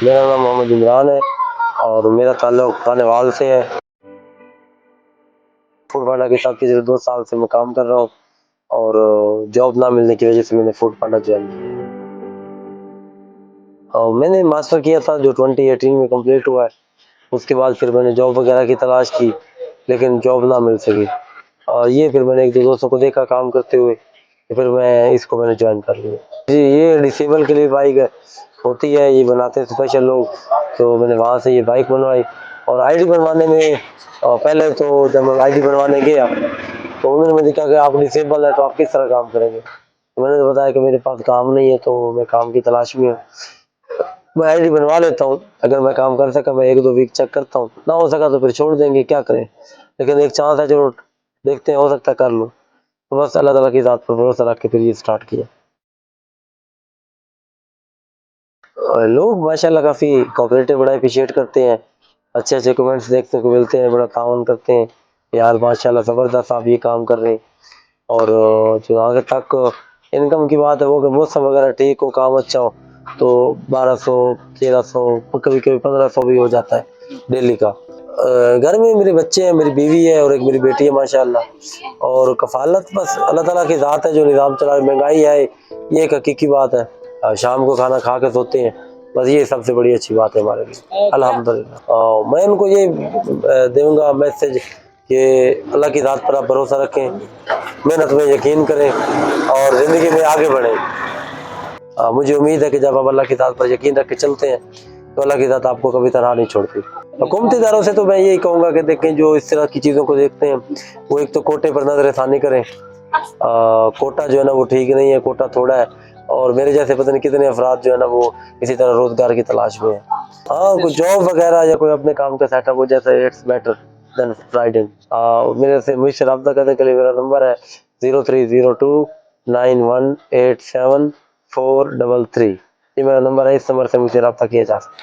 मेरा नाम मोहम्मद इमरान है और मेरा ताल्लुक खानेवाल से है। फूड पांडा के साथ पिछले 2 साल से मैं काम कर रहा हूँ और जॉब ना मिलने की वजह से मैंने फूड पांडा ज्वाइन किया। और मैंने मास्टर किया था जो 2018 में कंप्लीट हुआ है। उसके बाद फिर मैंने जॉब वगैरह की तलाश की, लेकिन जॉब ना मिल सकी। और ये फिर मैंने एक दो दोस्तों को देखा काम करते हुए, तो फिर मैंने ज्वाइन कर लिया। जी, ये डिसेबल के लिए बाइक होती है, ये बनाते हैं स्पेशल लोग, तो मैंने वहाँ से ये बाइक बनवाई। और आईडी बनवाने में पहले तो जब मैं आईडी बनवाने गया तो उन्होंने मुझे कहा कि आप डिसेबल है तो आप किस तरह काम करेंगे। तो मैंने तो बताया कि मेरे पास काम नहीं है, तो मैं काम की तलाश में हूँ। मैं आईडी बनवा लेता हूँ, अगर मैं काम कर सका मैं 1-2 वीक चेक करता हूँ, ना हो सका तो फिर छोड़ देंगे, क्या करें। लेकिन एक चांस है, चलो देखते हैं, हो सकता है कर लूँ। तो बस अल्लाह ताला की ज़ात पर भरोसा रख के फिर ये स्टार्ट किया। लोग माशाल्लाह काफ़ी कोऑपरेटिव, बड़ा एप्रिशिएट करते हैं, अच्छे-अच्छे कमेंट्स देखने को मिलते हैं, बड़ा ताउन करते हैं, यार माशाल्लाह ज़बरदस्त आप ये काम कर रहे हैं। और जो आगे तक इनकम की बात है, वो अगर मौसम वगैरह ठीक हो, काम अच्छा हो, तो 1200, 1300, कभी-कभी 1500 भी हो जाता है डेली का। घर में मेरे बच्चे हैं, मेरी बीवी है और एक मेरी बेटी है माशाल्लाह। और कफ़ालत बस अल्लाह ताला की ज़ात है जो निज़ाम चला रही। महंगाई है, ये एक हकीकी बात है। शाम को खाना खा के सोते हैं, बस ये सबसे बड़ी अच्छी बात है हमारे लिए, अल्हम्दुलिल्लाह। मैं उनको ये दूँगा मैसेज कि अल्लाह की ज़ात पर आप भरोसा रखें, मेहनत में यकीन करें और ज़िंदगी में आगे बढ़ें। मुझे उम्मीद है कि जब आप अल्लाह की ज़ात पर यकीन रख के चलते हैं, तो अल्लाह की ज़ात आपको कभी तरह नहीं छोड़ती। हुकूमती इदारों से तो मैं यही कहूँगा कि देखें, जो इस तरह की चीज़ों को देखते हैं, वो एक तो कोटे पर नज़रसानी करें। कोटा जो है ना वो ठीक नहीं है, कोटा थोड़ा है, और मेरे जैसे पता नहीं कितने अफराद जो है ना वो इसी तरह रोज़गार की तलाश में है। हाँ, कोई जॉब वगैरह या कोई अपने काम का सेटअप हो जाए, इट्स बेटर देन फ्राइडे। मेरे से मुझसे रब्ता करने के लिए मेरा नंबर है 03029187 433। ये मेरा नंबर है, इस नंबर से मुझसे रब्ता किया जा सकता है।